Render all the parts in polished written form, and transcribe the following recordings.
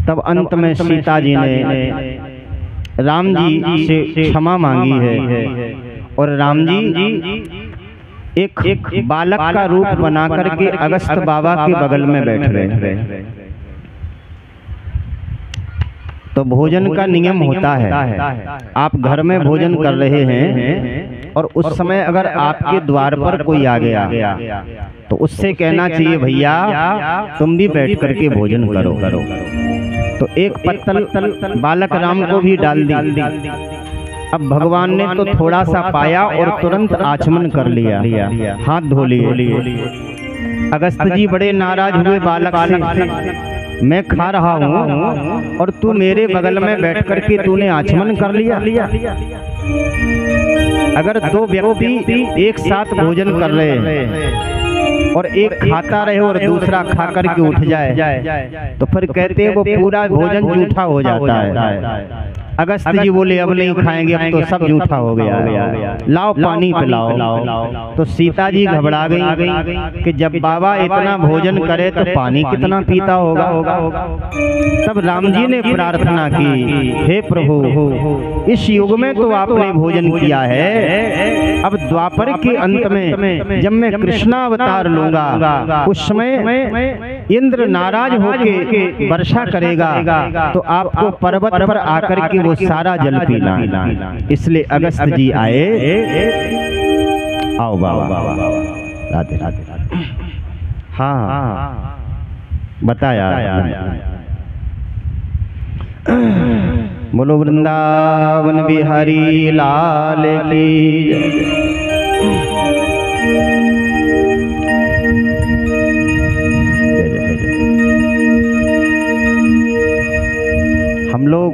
तब अंत में सीता जी ने राम जी से क्षमा मांगी है और राम जी एक बालक का रूप बना करके अगस्त बाबा के बगल में बैठ गए। तो भोजन का नियम होता है, आप घर में भोजन कर रहे हैं और उस समय अगर आपके द्वार पर कोई आ गया तो उससे कहना चाहिए भैया तुम भी बैठ करके भोजन करो। तो एक पत्तल बालक राम को भी डाल दी। अब भगवान ने तो थोड़ा सा पाया और तुरंत आचमन कर लिया, हाथ धो लिए। अगस्त जी बड़े नाराज हुए बालक से, मैं खा रहा हूँ और तू मेरे बगल में बैठ करके तूने आचमन कर लिया। अगर दो व्यक्ति एक साथ भोजन कर रहे हैं और एक खाता रहे और दूसरा खा करके उठ जाए तो फिर कहते हैं वो पूरा भोजन जूठा हो जाता है। अगस्त जी बोले अब नहीं खाएंगे, अब तो सब जूठा हो गया, लाओ पानी पिलाओ। तो सीता जी घबरा गई कि जब बाबा इतना भोजन करे तो पानी कितना पीता होगा। तब राम जी ने प्रार्थना की, हे प्रभु इस युग में तो आपने भोजन किया है, अब द्वापर के अंत में जब मैं कृष्णावतार लूंगा उस समय इंद्र नाराज होके वर्षा करेगा तो आपको पर्वत पर आकर के वो सारा जल पीना। इसलिए अगस्त जी आए। आओ बाबा, राधे राधे। हाँ बताया। बोलो वृंदावन बिहारी लाल की जय। हम लोग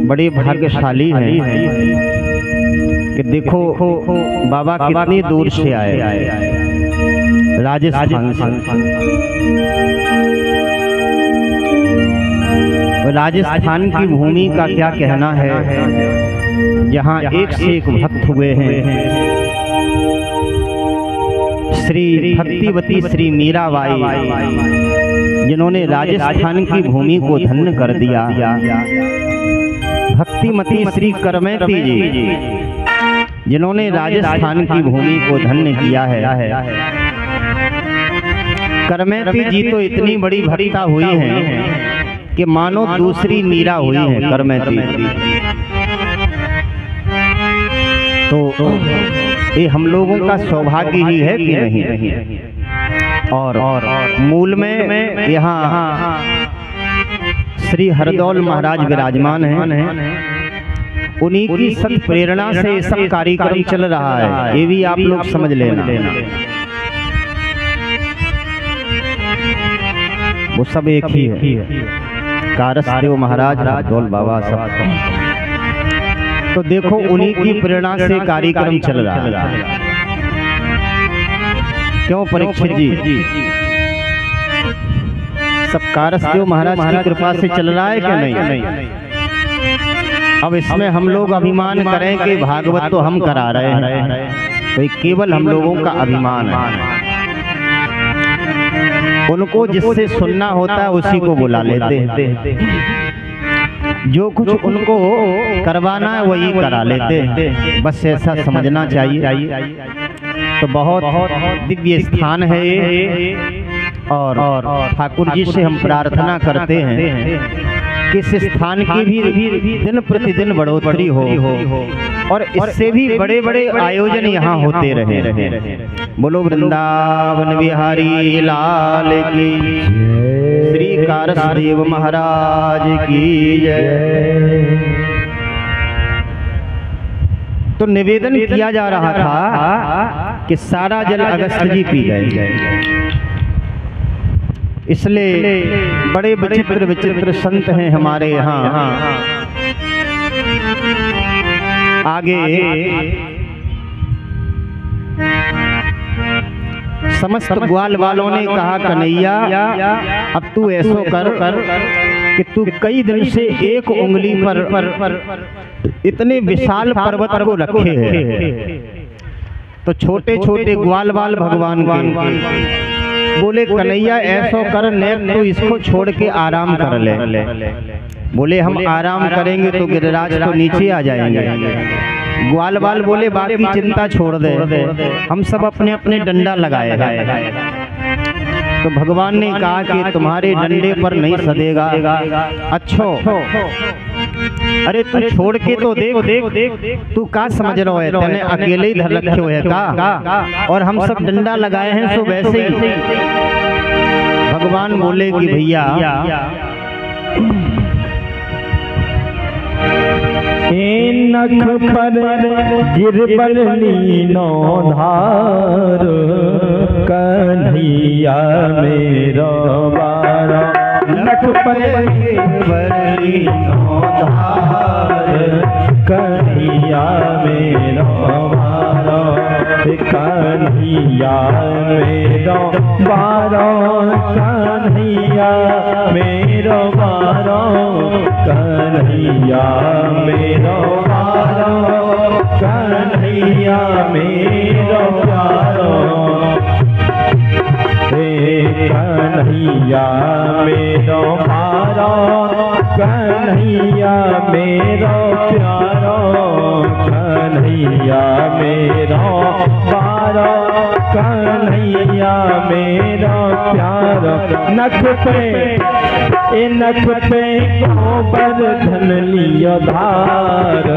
बड़े भाग्यशाली हैं कि देखो बाबा कितनी दूर से आए, राजस्थान से। राजस्थान की भूमि का क्या कहना है, जहाँ एक से एक भक्त हुए हैं। श्री भक्तिवती श्री मीराबाई जिन्होंने राजस्थान की भूमि को धन्य कर दिया। भक्तिमती श्री करमैती जी जिन्होंने राजस्थान की भूमि को धन्य किया है। करमैती जी तो इतनी बड़ी भक्ता हुई हैं कि मानो दूसरी मीरा हुई है करमैती। तो ये हम लोगों का सौभाग्य ही है कि नहीं। और मूल में यहाँ श्री हरदौल महाराज विराजमान हैं। उन्हीं की सत प्रेरणा से सब कार्यक्रम चल रहा है, ये भी आप लोग समझ लेना। वो सब एक ही है, कारसदेव महाराज हरदौल बाबा सब। तो देखो उन्हीं की प्रेरणा से कार्यक्रम चल रहा है। क्यों परीक्षित जी, सब कारसदेव महाराज की कृपा से चल रहा है क्या नहीं? अब इसमें हम लोग अभिमान करें कि भागवत तो हम करा रहे हैं, तो ये केवल हम लोगों का अभिमान है। उनको जिससे सुनना होता है उसी को बुला लेते हैं, जो कुछ उनको करवाना है वही करा लेते हैं, बस ऐसा समझना चाहिए। तो बहुत दिव्य स्थान है और ठाकुर जी से हम प्रार्थना करते हैं कि इस स्थान की भी दिन प्रतिदिन बढ़ोतरी हो और इससे भी बड़े बड़े आयोजन यहाँ होते रहे। बोलो वृंदावन बिहारी लाल की, श्री कारसदेव महाराज की जय। तो निवेदन किया जा रहा था कि सारा जल अगस्त जी पी गए। इसलिए बड़े विचित्र विचित्र संत हैं हमारे यहाँ। आगे समस्त ग्वाल वालों ने कहा कन्हैया अब तू ऐसो कर कि तू कई दिन से एक उंगली पर इतने विशाल पर्वत को रखे है। तो छोटे छोटे ग्वाल वाल भगवान के बोले कन्हैया ऐसो कर नेक तो इसको छोड़ के आराम कर ले। बोले हम आराम करेंगे तो गिरिराज तो नीचे आ जाएंगे। ग्वाल बाल बोले बाकी चिंता छोड़ दे, हम सब अपने अपने डंडा लगाए हैं। तो भगवान ने कहा कि तुम्हारे डंडे पर नहीं सदेगा। अच्छो अरे तू छोड़ के तो देख, तू का समझ रहा है, तूने अकेले ही धर रखे हुए का, और हम सब डंडा लगाए हैं। सो वैसे ही भगवान बोले कि भैया नख पर गिरबल लीनो धार, कन्हैया मेरो बारा। नख पर गिरबल लीनो धार, कन्हैया मेरो बारा। कन्हैया मेरो बारा, कन्हैया मेरो बारा। कन्हैया मेरो बारा, कन्हैया मेरो प्यारो। कन्हैया मेरो बारा, कन्हैया मेरो प्यारो। कन्हैया मेरो बारा, कन्हैया मेरो प्यारो। नख पे गोबर धन लियो धार,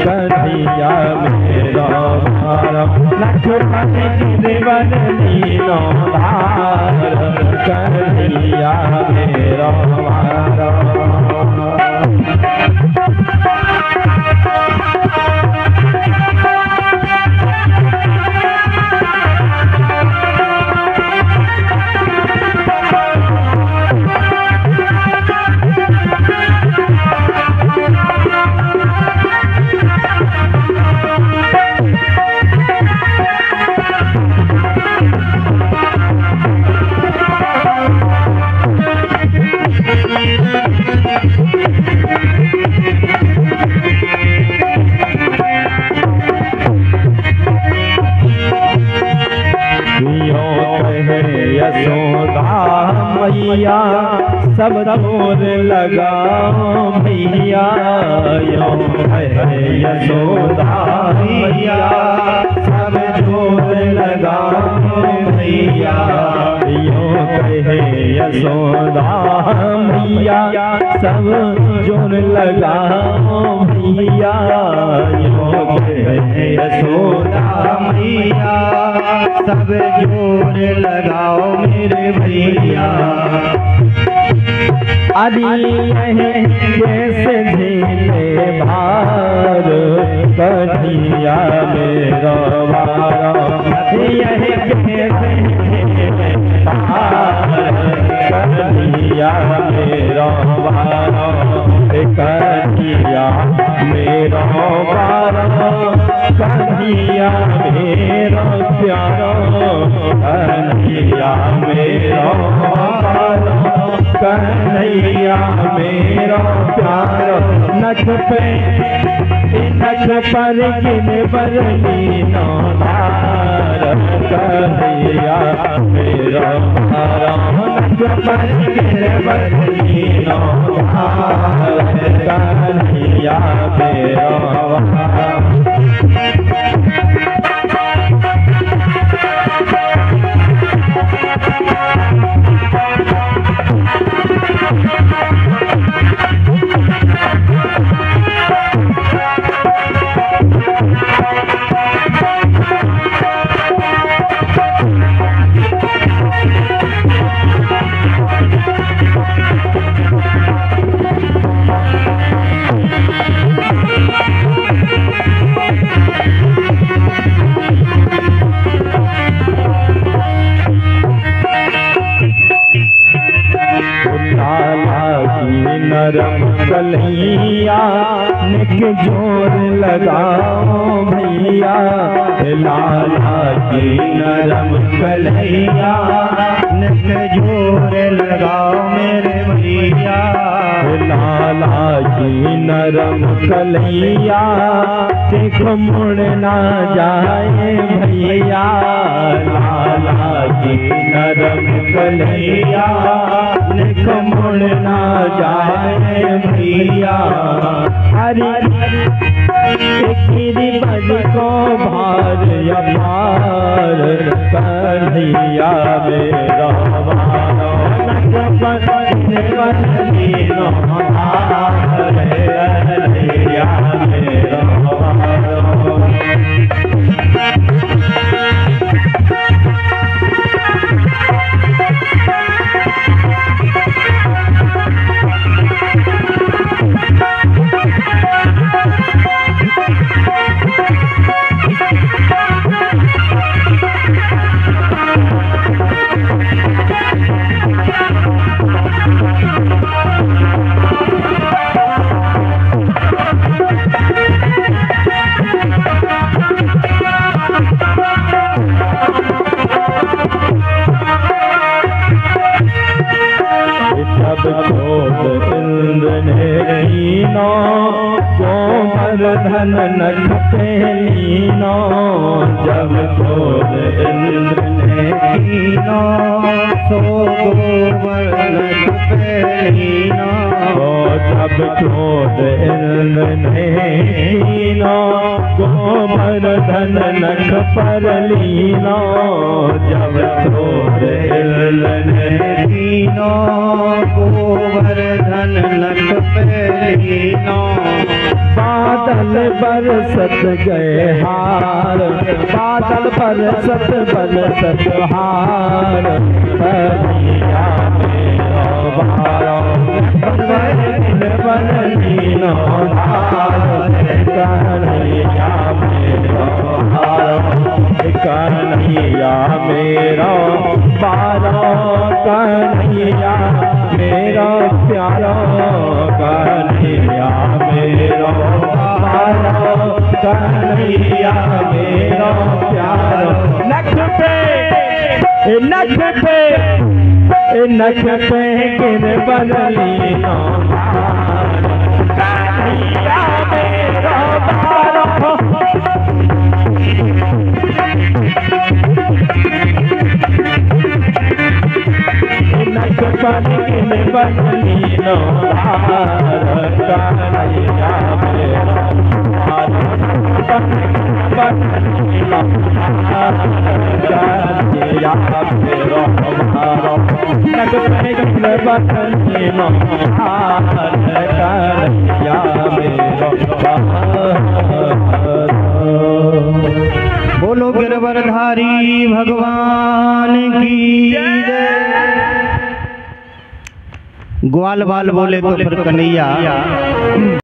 कन्हैया मेरो बारा। नख पे गिरबल लीनो धार, कन्हैया मेरो बारा। मैया सब जोर लगाओ भैया, यो है यशोदा मैया सब जोर लगाओ भैया। यो कहे यशोदा मैया सब जोर लगाओ भैया। यो कहे यशोदा मैया सब जोर लगाओ मेरे भैया। अरे कैसे झेले भार, कन्हैया मेरो बारा। यह कैसे झेले भार, कन्हैया मेरो बारा। कन्हैया मेरो बारा, कन्हैया मेरो प्यारो। कन्हैया मेरो बारा, कन्हैया मेरो प्यारो। नख पर गिरबल लीनो धार, कन्हैया मेरो बारा। नख पर गिरबल लीनो धार, कन्हैया मेरो बारा। नरम कन्हैया निक जोर लगाओ भैया। लाला की नरम कन्हैया निक जोर लगाओ मेरे भैया। लाला की नरम कलैया देखो मुड़ ना जाए भैया, लाला की नरम कलैया देखो मुड़ ना जाए भैया। हरी गिरिबज को भार अपार कन्हैया मेरा वारो, कन्हैया मेरा वारो। इंद्र ने लीनो गोवर्धन नख पे लीनो, जब क्रोध इंद्र ने लीनो सो गोवर्धन पे लीनो, जब क्रोध इंद्र ने लीनो गोवर्धन नख पर लीनो, जब क्रोध इंद्र ने लीनो गोवर्धन नख पे लीनो। बादल बरसत गए हार, बादल बरसत बरसत हार, कन्हैया मेरा वारो, बन लीनो धार, कन्हैया मेरा वारो, कन्हैया मेरा वारो, कन्हैया मेरा प्यारा, कन्हैया मेरा वारो, कन्हैया मेरा प्यारा। नख पे नख पे नख पे गिरबन लीनो धार, कन्हैया मेरा वारो। नख पर गिरबन लीनो धार, कन्हैया मेरा वारो, कन्हैया मेरा वारो। नख पे गिरबन लीनो धार, कन्हैया मेरा वारो। बोलो गिरवरधारी भगवान की जय। ग्वाल बाल बोले तो फिर कन्हैया